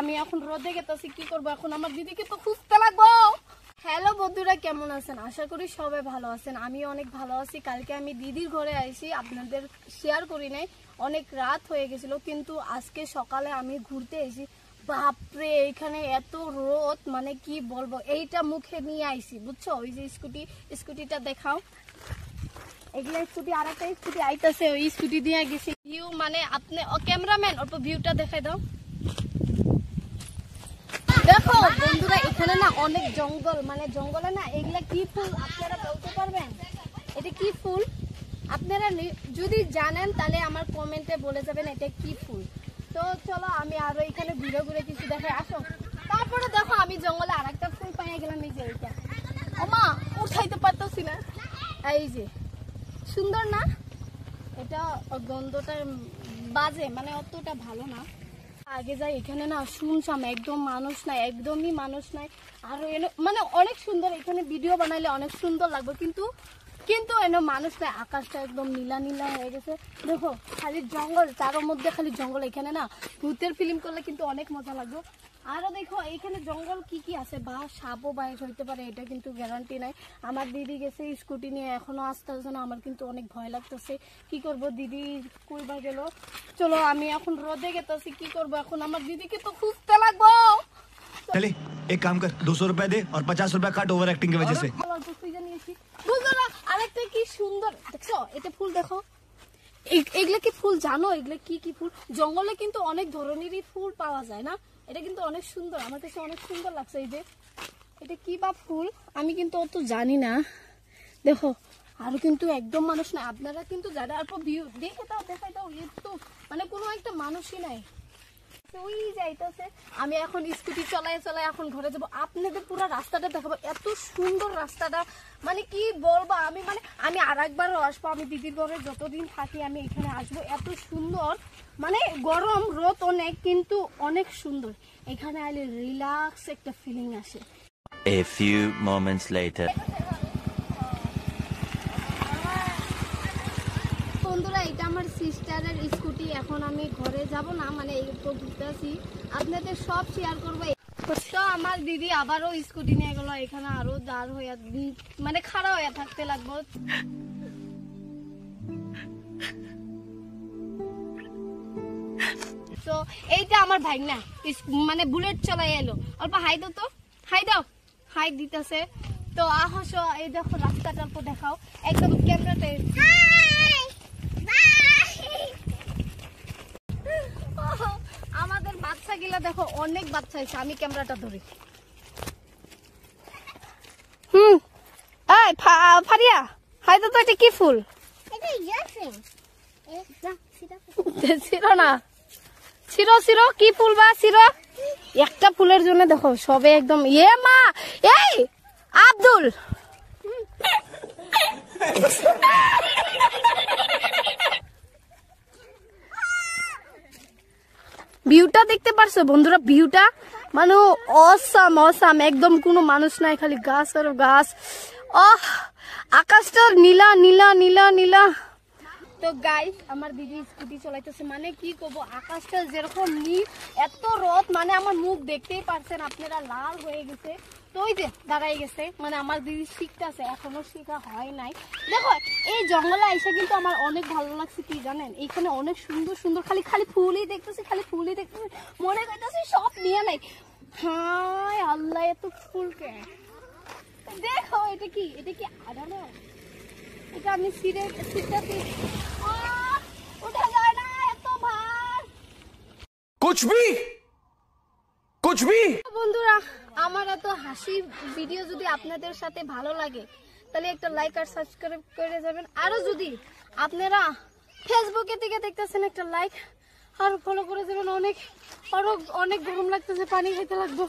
আমি এখন রোদে গেতেছি, কি করবো এখন? আমার দিদিকে তো খুঁজতে লাগবো। হ্যালো বন্ধুরা, কেমন আছেন? আশা করি সবাই ভালো আছেন। আমি অনেক ভালো আছি। কালকে আমি দিদির ঘরে আইছি, আপনাদের শেয়ার করি নাই, অনেক রাত হয়ে গেছিল, কিন্তু আজকে সকালে আমি ঘুরতে এসেছি। বাপরে, এখানে এত রোদ, মানে কি বলবো। এইটা মুখে নিয়ে আইছি, বুঝছো? ওই যে স্কুটিটা দেখাও, এগুলা স্কুটি, আর একটা স্কুটি আইতাছে, ওই স্কুটি দিয়ে গেছি। ভিউ মানে আপনি ক্যামেরাম্যান অল্প ভিউটা দেখাই দাও। দেখো বন্ধুরা, এখানে না অনেক জঙ্গল, মানে জঙ্গলে না এগুলা কি ফুল আপনারা বলতে পারবেন? এটা কি ফুল? আপনারা যদি জানেন তাহলে আমার কমেন্টে বলে যাবেন এটা কি ফুল। তো চলো আমি আরো এখানে ঘুরে ঘুরে কিছু দেখাই, আসো। তারপরে দেখো আমি জঙ্গলে আর একটা ফুল পাইয়া গেলাম, এই যে এইটা। ওমা, উঠাইতে পারতেছি না। এই যে সুন্দর না? এটা গন্ধটা বাজে, মানে অতটা ভালো না। আগে যাই, এখানে না শুনছাম, একদম মানুষ নাই, একদমই মানুষ নাই। আর মানে অনেক সুন্দর, এখানে ভিডিও বানাইলে অনেক সুন্দর লাগবে, কিন্তু এনে মানুষ নাই। আকাশটা একদম নীলা নীলা হয়ে গেছে। দেখো খালি জঙ্গল, তার মধ্যে খালি জঙ্গল। এখানে না ভূতের ফিল্ম করলে কিন্তু অনেক মজা লাগবে। আরো দেখো এখানে জঙ্গল কি কি আছে, বা সাপও বাইর হইতে পারে, এটা কিন্তু গ্যারান্টি নাই। আমার দিদি গেছে স্কুটি নিয়ে, এখনো আসতে আসছে না। আমার কিন্তু অনেক ভয় লাগতেছে, কি করব? দিদি কইবা গেল। চলো আমি এখন রোদে গেতেছি, কি করব এখন? আমার দিদিকে তো খুঁজতে লাগবো। चले एक काम कर 200 रुपए दे और 50 रुपए काट ओवर एक्टिंग की वजह से। আরেকটা কি সুন্দর দেখছো, এটা ফুল দেখো। এগুলা কি ফুল জানো? এগুলা কি কি ফুল? জঙ্গলে কিন্তু অনেক ধরনেরই ফুল পাওয়া যায় না? এটা কিন্তু অনেক সুন্দর, আমার কাছে অনেক সুন্দর লাগছে। এই যে এটা কি বা ফুল, আমি কিন্তু অত জানি না। দেখো আর কিন্তু একদম মানুষ নাই। আপনারা কিন্তু যারা অল্প ভিউ দেখে দাও, দেখাই দাও, একটু মানে কোনো একটা মানুষই নাই। ওই যাইতেছে, আমি এখন স্কুটি চলাই এখন ঘরে যাবো। আপনাদের পুরো রাস্তাটা দেখাবো, এত সুন্দর রাস্তাটা, মানে কি বলবো। আমি আর একবারও আসবো। আমি দিদির ঘরে যতদিন থাকি আমি এখানে আসবো। এত সুন্দর, মানে গরম রোদ অনেক, কিন্তু অনেক সুন্দর। এখানে আইলে রিল্যাক্স একটা ফিলিং আসে। A few moments later. বন্ধুরা, এটা আমার সিস্টারের স্কুটি। এখন আমি ঘরে যাব না, মানে এই তো ঘুরতেছি, আপনাদের সব শেয়ার করবো। তো আমার দিদি আবারও স্কুটি নিয়ে গেল, এখানে আরো দাঁড় হইয়া, মানে খাড়া হইয়া থাকতে লাগবো। তো এইটা আমার ভাগনা, মানে বুলেট চলাই এলো। অল্প হাই দাও তো, হাই দাও, হাই দিতেছে। তো আহসো, এই দেখো রাস্তাটা অল্প দেখাও, একদম ক্যামেরাতে। আমাদের বাচ্চা গিলা দেখো, অনেক বাচ্চা আছে। আমি ক্যামেরাটা ধরি। এই ফারিয়া, হাই তো, এটা কি ফুল? শিরো কি ফুল বা? শিরো একটা ফুলের জন্য দেখো সবে একদম ইয়ে। মা, এই আব্দুল, ভিউটা দেখতে পারছো বন্ধুরা? ভিউটা মানে অসাম, একদম কোনো মানুষ নাই, খালি গাছ আর গাছ। আকাশটা নীলা নীলা নীলা নীলা। তো গাইস, আমার দিদি স্কুটি চলাইতেছে, মানে কি করবো, আকাশটা যেরকম নীল, এত রোদ, মানে আমার মুখ দেখতেই পারছেন আপনারা, লাল হয়ে গেছে। তো ওই যে দাঁড়াই গেছে, মানে আমার দিদি শিখতেছে, এখনো শেখা হয় নাই। দেখো এই জঙ্গলে এসে কিন্তু আমার অনেক ভালো লাগছে, কি জানেন? এখানে অনেক সুন্দর সুন্দর খালি ফুলই দেখতেছি, মনে করতেছি সব নিয়ে নাই। হায় আল্লাহ, এত ফুলকে দেখো। এটা কি আদানো? এটা আমি সিটটাতে উঠে যায় না, এত ভার। कुछ भी বন্ধুরা, আমার এত হাসি ভিডিও যদি আপনাদের সাথে ভালো লাগে তাহলে একটা লাইক আর সাবস্ক্রাইব করে যাবেন। আরো যদি আপনারা ফেসবুকে থেকে দেখতেছেন, একটা লাইক আর ফলো করে যাবেন। অনেক গরম লাগতেছে, পানি খেতে লাগবে।